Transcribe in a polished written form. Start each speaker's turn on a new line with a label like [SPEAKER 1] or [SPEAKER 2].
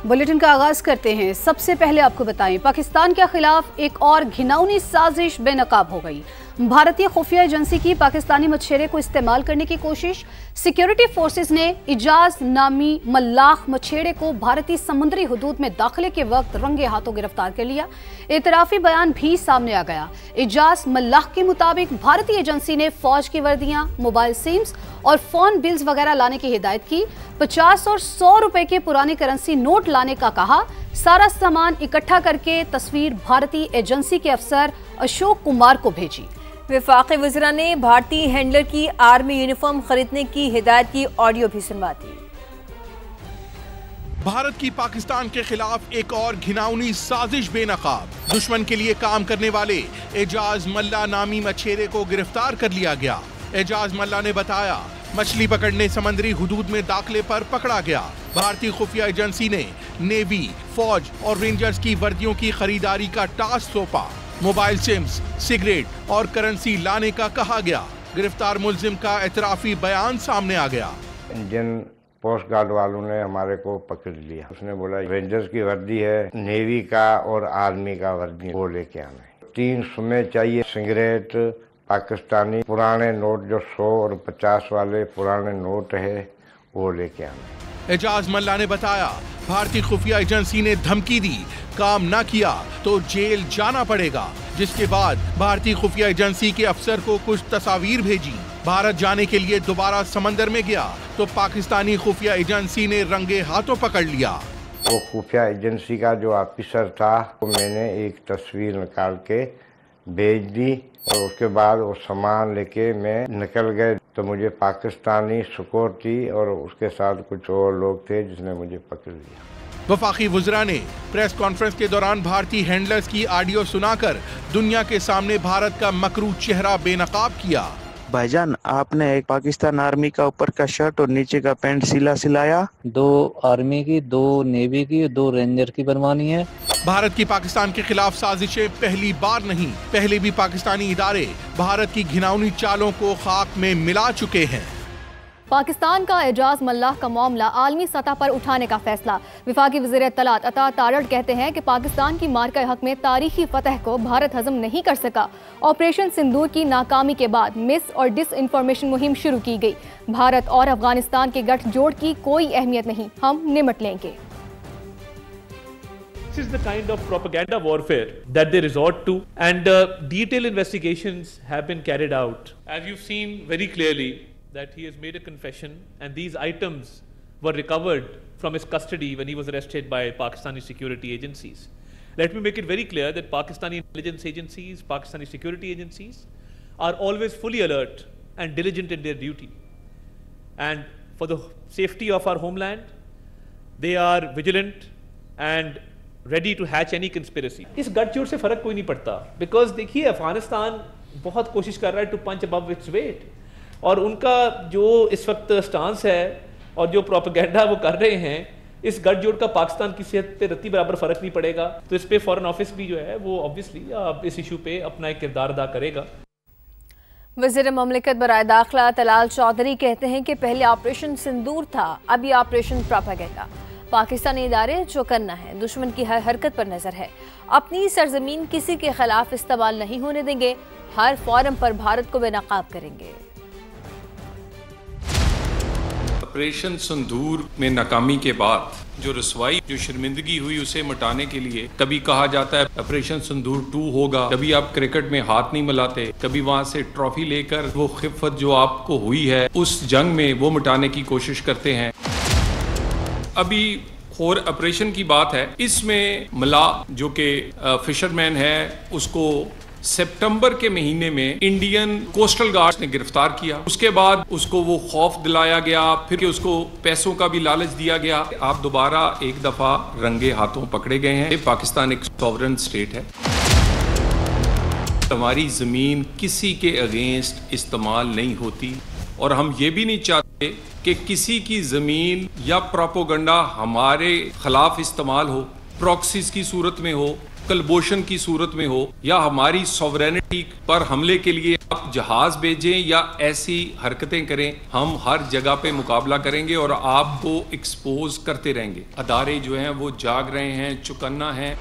[SPEAKER 1] Bulletin का आगाज करते हैं। सबसे पहले आपको बताएं, पाकिस्तान के खिलाफ एक और घिनौनी साजिश बेनकाब हो गई। भारतीय खुफिया एजेंसी की पाकिस्तानी मछेरे को इस्तेमाल करने की कोशिश। सिक्योरिटी फोर्सेस ने इजाज नामी मल्लाह मछेरे को भारतीय समुद्री हुदूद में दाखिले के वक्त रंगे हाथों गिरफ्तार कर लिया। एतराफी बयान भी सामने आ गया। इजाज मल्लाह के मुताबिक भारतीय एजेंसी ने फौज की वर्दियां, मोबाइल सिम्स और फोन बिल्स वगैरह लाने की हिदायत की। 50 और 100 रुपए के पुराने करेंसी नोट लाने का कहा। सारा सामान इकट्ठा करके तस्वीर भारतीय एजेंसी के अफसर अशोक कुमार को भेजी।
[SPEAKER 2] वफाकी वज़ीरा ने भारतीय हैंडलर की आर्मी यूनिफॉर्म खरीदने की हिदायत की ऑडियो भी सुनवा दी।
[SPEAKER 3] भारत की पाकिस्तान के खिलाफ एक और घिनौनी साजिश बेनकाब। दुश्मन के लिए काम करने वाले एजाज मल्ला नामी मछेरे को गिरफ्तार कर लिया गया। एजाज मल्ला ने बताया, मछली पकड़ने समंदरी हुदूद में दाखिले पर पकड़ा गया। भारतीय खुफिया एजेंसी ने नेवी, फौज और रेंजर्स की वर्दियों की खरीदारी का टास्क सौंपा। मोबाइल सिम्स, सिगरेट और करेंसी लाने का कहा गया। गिरफ्तार मुलजिम का एतराफी बयान सामने आ गया।
[SPEAKER 4] इंडियन कोस्ट गार्ड वालों ने हमारे को पकड़ लिया। उसने बोला रेंजर्स की वर्दी है, नेवी का और आर्मी का वर्दी वो लेके आना है। 3 सुमे चाहिए, सिगरेट, पाकिस्तानी पुराने नोट जो 100 और 50 वाले पुराने नोट है वो लेके आना है।
[SPEAKER 3] एजाज मल्ला ने बताया, भारतीय खुफिया एजेंसी ने धमकी दी, काम ना किया तो जेल जाना पड़ेगा। जिसके बाद भारतीय खुफिया एजेंसी के अफसर को कुछ तस्वीर भेजी। भारत जाने के लिए दोबारा समंदर में गया तो पाकिस्तानी खुफिया एजेंसी ने रंगे हाथों पकड़ लिया।
[SPEAKER 4] वो खुफिया एजेंसी का जो ऑफिसर था तो मैंने एक तस्वीर निकाल के भेज दी और उसके बाद वो सामान लेके मैं निकल गए तो मुझे पाकिस्तानी सिक्योरिटी और उसके साथ कुछ और लोग थे जिसने मुझे पकड़ लिया।
[SPEAKER 3] वफाकी वज़ीरा ने प्रेस कॉन्फ्रेंस के दौरान भारतीय हैंडलर्स की ऑडियो सुनाकर दुनिया के सामने भारत का मकरू चेहरा बेनकाब किया।
[SPEAKER 5] भाईजान, आपने एक पाकिस्तान आर्मी का ऊपर का शर्ट और नीचे का पैंट सिलाया।
[SPEAKER 6] 2 आर्मी की, 2 नेवी की, 2 रेंजर की बनवानी है।
[SPEAKER 3] भारत की पाकिस्तान के खिलाफ साजिशें पहली बार नहीं, पहले भी पाकिस्तानी इदारे भारत की घिनौनी चालों को खाक में मिला चुके हैं।
[SPEAKER 7] पाकिस्तान का एजाज मल्लाह का मामला आलमी सतह पर उठाने का फैसला। वफाकी वज़ीर इत्तलात अता तारड़ कहते हैं कि पाकिस्तान की मार्का हक में तारीखी फतह को भारत हजम नहीं कर सका। ऑपरेशन सिंदूर की नाकामी के बाद मिस और डिस इन्फॉर्मेशन मुहिम शुरू की गई। भारत और अफगानिस्तान के गठजोड़ की कोई अहमियत नहीं, हम निमट लेंगे।
[SPEAKER 8] This is the kind of propaganda warfare that they resort to, and detailed investigations have been carried out. As you've seen very clearly that he has made a confession, and these items were recovered from his custody when he was arrested by Pakistani security agencies. Let me make it very clear that Pakistani intelligence agencies, Pakistani security agencies are always fully alert and diligent in their duty. And for the safety of our homeland, they are vigilant and ready to hatch any conspiracy. इस गठजोड़ से फर्क कोई नहीं पड़ता, because देखिए अफगानिस्तान बहुत कोशिश कर रहा है to punch above its weight, और उनका जो इस वक्त स्टांस है और जो प्रोपेगेंडा वो कर रहे हैं, इस गठजोड़ का पाकिस्तान की सेहत पे रत्ती बराबर फर्क नहीं पड़ेगा। तो इस पे फॉरेन ऑफिस भी जो है वो ऑब्वियसली इस इशू पे अपना एक किरदार अदा करेगा।
[SPEAKER 2] वज़ीर ममलिकत बराए दाखिला तलाल चौधरी कहते हैं कि पहले ऑपरेशन सिंदूर था, अब ये ऑपरेशन प्रोपेगेंडा। पाकिस्तानी इदारे जो करना है, दुश्मन की हर हरकत पर नजर है। अपनी सरजमीन किसी के खिलाफ इस्तेमाल नहीं होने देंगे, हर फोरम पर भारत को बेनकाब करेंगे।
[SPEAKER 9] ऑपरेशन सिंदूर में नाकामी के बाद जो रसवाई, जो शर्मिंदगी हुई, उसे मिटाने के लिए कभी कहा जाता है ऑपरेशन सिंदूर 2 होगा, कभी आप क्रिकेट में हाथ नहीं मिलाते, कभी वहां से ट्रॉफी लेकर वो खिफत जो आपको हुई है उस जंग में वो मिटाने की कोशिश करते हैं। अभी और ऑपरेशन की बात है, इसमें मला जो कि फिशरमैन है उसको सितंबर के महीने में इंडियन कोस्टल गार्ड्स ने गिरफ्तार किया। उसके बाद उसको वो खौफ दिलाया गया, फिर उसको पैसों का भी लालच दिया गया। आप दोबारा एक दफा रंगे हाथों पकड़े गए हैं। पाकिस्तान एक सॉवरेन स्टेट है, हमारी जमीन किसी के अगेंस्ट इस्तेमाल नहीं होती और हम ये भी नहीं चाहते कि किसी की जमीन या प्रोपेगेंडा हमारे खिलाफ इस्तेमाल हो, प्रॉक्सीज की सूरत में हो, कलबोशन की सूरत में हो या हमारी सॉवरेनिटी पर हमले के लिए आप जहाज भेजें या ऐसी हरकतें करें, हम हर जगह पे मुकाबला करेंगे और आपको एक्सपोज करते रहेंगे। अदारे जो हैं वो जाग रहे हैं, चौकन्ना हैं।